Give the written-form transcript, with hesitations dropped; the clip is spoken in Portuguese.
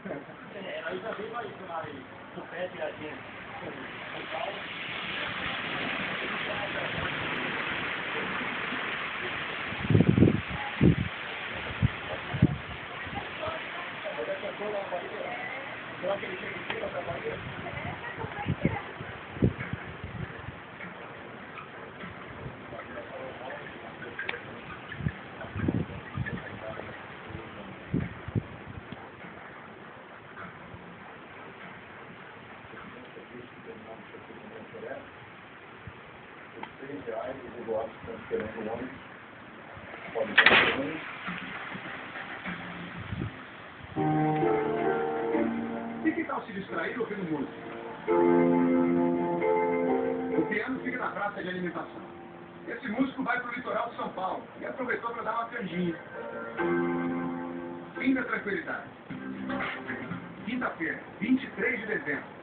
Aí também vai o pé de agente. Será que ele chega em cima da Bahia? Os negócios estão esperando o ônibus. Pode estar ônibus. E que tal se distrair ouvindo música? O piano fica na praça de alimentação. Esse músico vai para o litoral de São Paulo e aproveitou para dar uma canjinha. Fim da tranquilidade. Quinta-feira, 23 de dezembro.